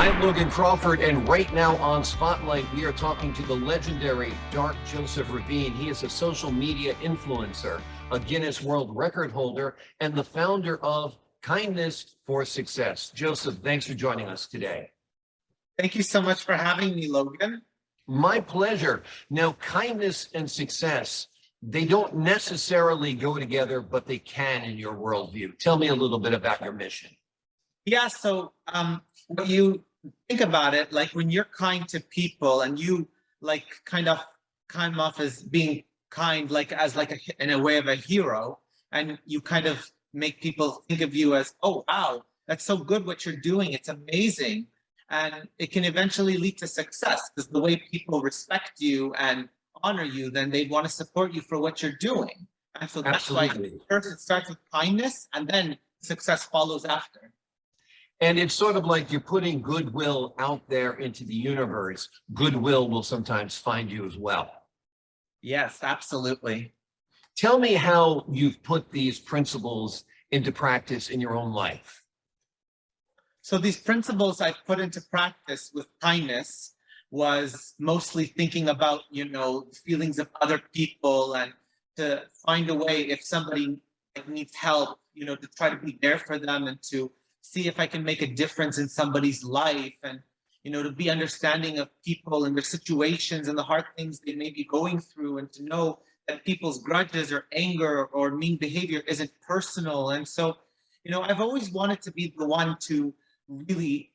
I'm Logan Crawford, and right now on Spotlight, we are talking to the legendary Dark Joseph Ravine. He is a social media influencer, a Guinness World Record holder, and the founder of Kindness for Success. Joseph, thanks for joining us today. Thank you so much for having me, Logan. My pleasure. Now, kindness and success, they don't necessarily go together, but they can in your worldview. Tell me a little bit about your mission. Yeah, so when you think about it, like when you're kind to people and you like kind of come off as being kind, like as like in a way of a hero, and you kind of make people think of you as, oh, wow, that's so good what you're doing. It's amazing. And it can eventually lead to success because the way people respect you and honor you, then they want to support you for what you're doing. And so that's Absolutely. why first it starts with kindness and then success follows after. And it's sort of like you're putting goodwill out there into the universe. Goodwill will sometimes find you as well. Yes, absolutely. Tell me how you've put these principles into practice in your own life. So these principles I put into practice with kindness was mostly thinking about, the feelings of other people and to find a way if somebody needs help, to try to be there for them and to see if I can make a difference in somebody's life and, to be understanding of people and their situations and the hard things they may be going through and to know that people's grudges or anger or mean behavior isn't personal. And so, I've always wanted to be the one to really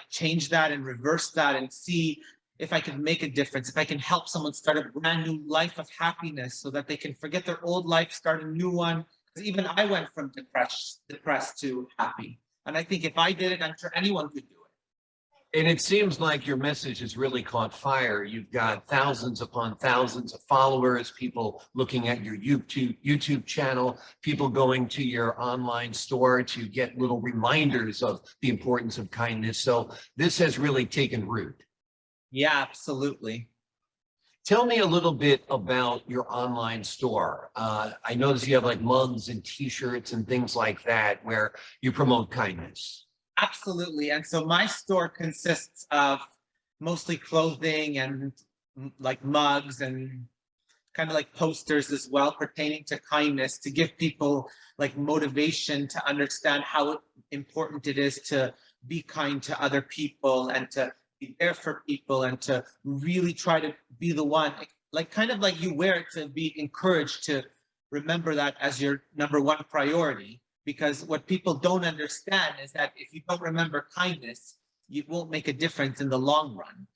change that and reverse that and see if I can make a difference, if I can help someone start a brand new life of happiness so that they can forget their old life, start a new one. Because even I went from depressed to happy. And I think if I did it, I'm sure anyone could do it. And it seems like your message has really caught fire. You've got thousands upon thousands of followers, people looking at your YouTube channel, people going to your online store to get little reminders of the importance of kindness. So this has really taken root. Yeah, absolutely. Tell me a little bit about your online store. I notice you have like mugs and t-shirts and things like that where you promote kindness. Absolutely. And so my store consists of mostly clothing and like mugs and kind of like posters as well pertaining to kindness to give people like motivation to understand how important it is to be kind to other people and to be there for people and to really try to be the one, like kind of like you wear it to be encouraged to remember that as your number one priority. Because what people don't understand is that if you don't remember kindness, you won't make a difference in the long run.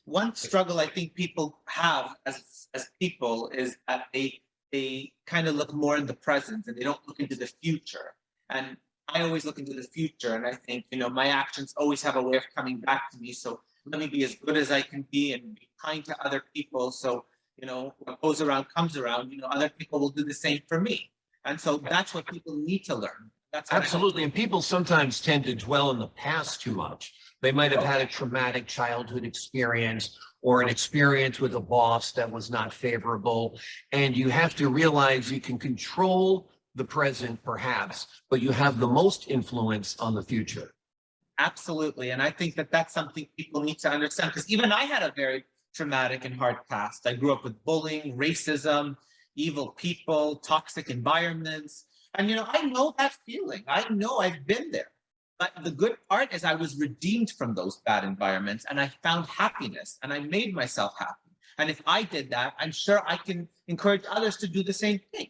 One struggle I think people have as people is that they kind of look more in the present and they don't look into the future. And I always look into the future and I think, my actions always have a way of coming back to me. So let me be as good as I can be and be kind to other people. So, what goes around comes around, other people will do the same for me. And so that's what people need to learn. That's Absolutely. And people sometimes tend to dwell in the past too much. They might have had a traumatic childhood experience or an experience with a boss that was not favorable. And you have to realize you can control the present perhaps, but you have the most influence on the future. Absolutely. And I think that that's something people need to understand because even I had a very traumatic and hard past. I grew up with bullying, racism, evil people, toxic environments. And, I know that feeling. I know I've been there. But the good part is I was redeemed from those bad environments and I found happiness and I made myself happy. And if I did that, I'm sure I can encourage others to do the same thing.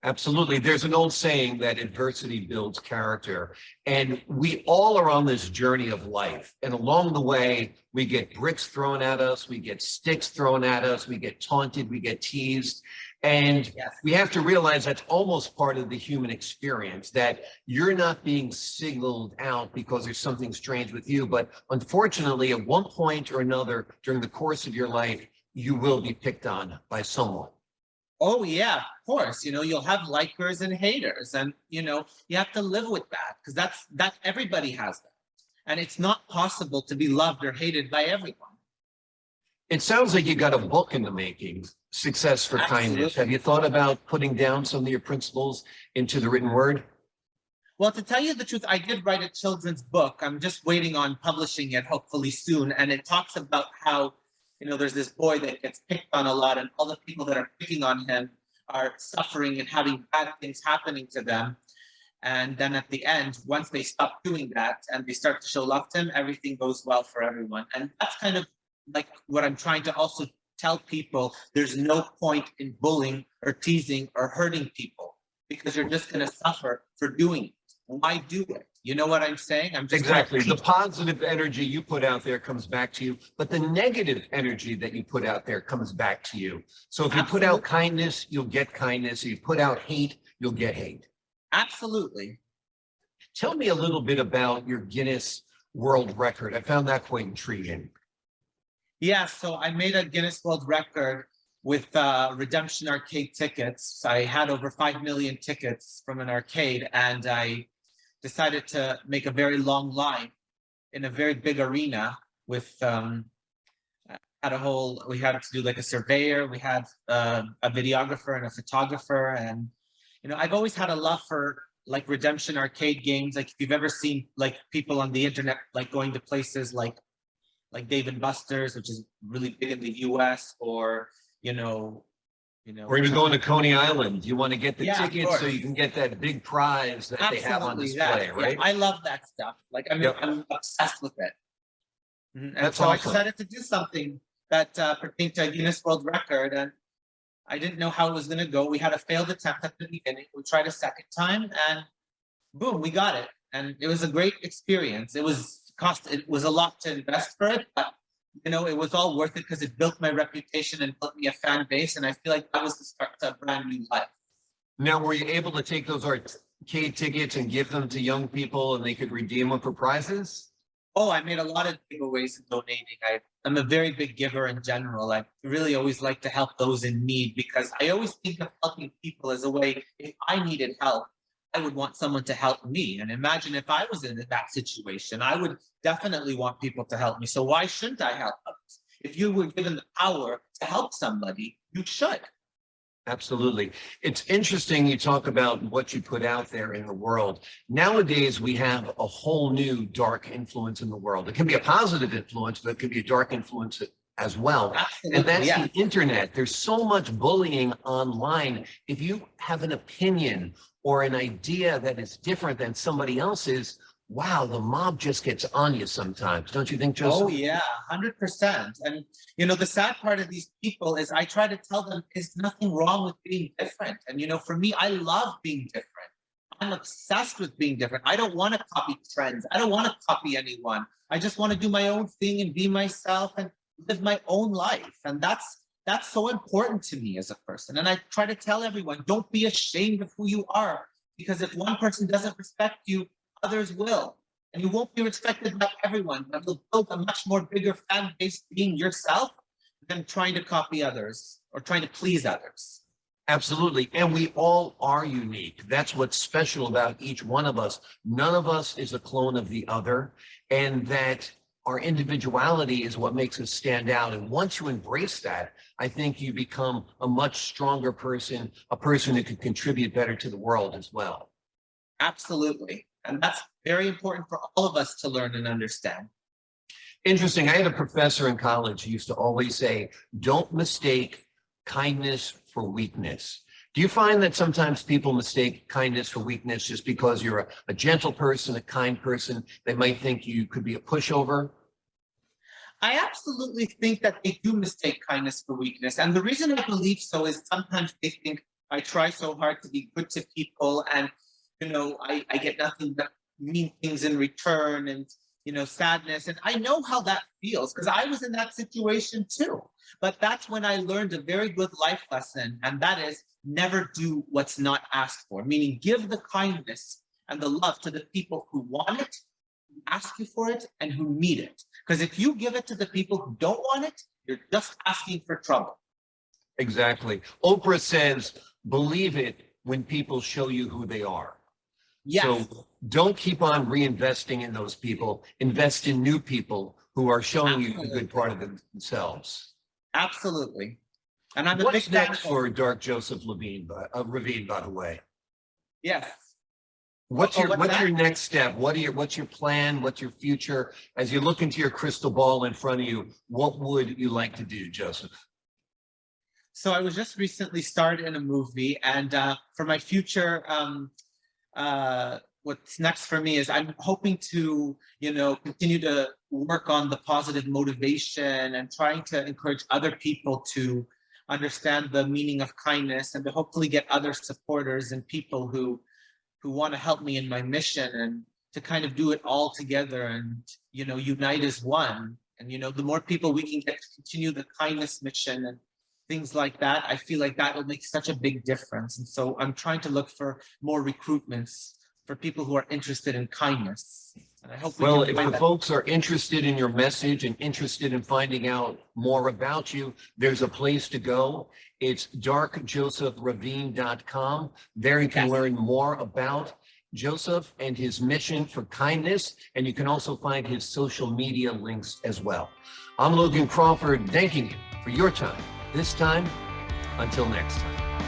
Absolutely. There's an old saying that adversity builds character. And we all are on this journey of life. And along the way, we get bricks thrown at us, we get sticks thrown at us, we get taunted, we get teased. And Yes. We have to realize that's almost part of the human experience, that you're not being singled out because there's something strange with you. But unfortunately, at one point or another during the course of your life, you will be picked on by someone. Oh yeah, of course. You'll have likers and haters, and you have to live with that because that everybody has that, and it's not possible to be loved or hated by everyone. It sounds like you got a book in the making, Success for Kindness. Absolutely. Have you thought about putting down some of your principles into the written word? Well, to tell you the truth, I did write a children's book. I'm just waiting on publishing it, hopefully soon. And it talks about how, there's this boy that gets picked on a lot, and all the people that are picking on him are suffering and having bad things happening to them. And then at the end, once they stop doing that and they start to show love to him, everything goes well for everyone. And that's kind of like what I'm trying to also tell people. There's no point in bullying or teasing or hurting people, because you're just going to suffer for doing it. Why do it? You know what I'm saying? I'm just Exactly. The positive energy you put out there comes back to you, but the negative energy that you put out there comes back to you. So if you put out kindness, you'll get kindness. If you put out hate, you'll get hate. Absolutely. Tell me a little bit about your Guinness World Record. I found that quite intriguing. Yeah, so I made a Guinness World Record with redemption arcade tickets. I had over 5 million tickets from an arcade, and I decided to make a very long line in a very big arena with we had to do like a surveyor, we had a videographer and a photographer. And I've always had a love for like redemption arcade games. Like if you've ever seen like people on the internet like going to places like Dave and Buster's, which is really big in the US, or Or even going to Coney Island, you want to get the Yeah, tickets so you can get that big prize that they have on display, right? Yeah, I love that stuff. Like I'm obsessed with it. And That's so I awesome. decided to do something that pertained to a Guinness World Record, and I didn't know how it was going to go. We had a failed attempt at the beginning. We tried a second time, and boom, we got it. And it was a great experience. It was a lot to invest for it, but it was all worth it because it built my reputation and built me a fan base. And I feel like that was the start to a brand new life. Now, were you able to take those arcade tickets and give them to young people and they could redeem them for prizes? Oh, I made a lot of giveaways and donating. I'm a very big giver in general. I really always like to help those in need, because I always think of helping people as a way, if I needed help, I would want someone to help me. And imagine if I was in that situation, I would definitely want people to help me. So why shouldn't I help others? If you were given the power to help somebody, you should. Absolutely. It's interesting you talk about what you put out there in the world. Nowadays, we have a whole new dark influence in the world. It can be a positive influence, but it can be a dark influence as well. Absolutely, and that's yeah. the internet. There's so much bullying online. If you have an opinion or an idea that is different than somebody else's, wow, the mob just gets on you sometimes. Don't you think, Joseph? Oh, yeah, 100%. And, the sad part of these people is I try to tell them there's nothing wrong with being different. And, for me, I love being different. I'm obsessed with being different. I don't want to copy trends. I don't want to copy anyone. I just want to do my own thing and be myself and live my own life. And that's so important to me as a person. And I try to tell everyone, don't be ashamed of who you are, because if one person doesn't respect you, others will. And you won't be respected by everyone, but you'll build a much more bigger fan base being yourself than trying to copy others or trying to please others. Absolutely. And we all are unique. That's what's special about each one of us. None of us is a clone of the other. And that our individuality is what makes us stand out. And once you embrace that, I think you become a much stronger person, a person who can contribute better to the world as well. Absolutely. And that's very important for all of us to learn and understand. Interesting. I had a professor in college who used to always say, don't mistake kindness for weakness. Do you find that sometimes people mistake kindness for weakness just because you're a gentle person, a kind person? They might think you could be a pushover. I absolutely think that they do mistake kindness for weakness. And the reason I believe so is sometimes they think I try so hard to be good to people, and I get nothing but mean things in return, and sadness. And I know how that feels because I was in that situation too. But that's when I learned a very good life lesson, and that is never do what's not asked for, meaning give the kindness and the love to the people who want it, who ask you for it, and who need it. Because if you give it to the people who don't want it, you're just asking for trouble. Exactly. Oprah says, believe it when people show you who they are. Yes. So don't keep on reinvesting in those people. Invest in new people who are showing you a good part of themselves. Absolutely. And I'm a What's big fan next for Dark Joseph Ravine, by the way? Yes. What's Oh, your, what's what's that? your next step? What's your plan? What's your future? As you look into your crystal ball in front of you, what would you like to do, Joseph? So I was just recently starred in a movie, and for my future, what's next for me is I'm hoping to, continue to work on the positive motivation and trying to encourage other people to understand the meaning of kindness, and to hopefully get other supporters and people who want to help me in my mission, and to kind of do it all together and, unite as one. And, the more people we can get to continue the kindness mission and things like that, I feel like that will make such a big difference. And so I'm trying to look for more recruitments for people who are interested in kindness. And I hope we Well, can if find the that. folks are interested in your message and interested in finding out more about you, there's a place to go. It's darkjosephravine.com. There you can Yes. learn more about Joseph and his mission for kindness, and you can also find his social media links as well. I'm Logan Crawford, thanking you for your time. This time, until next time.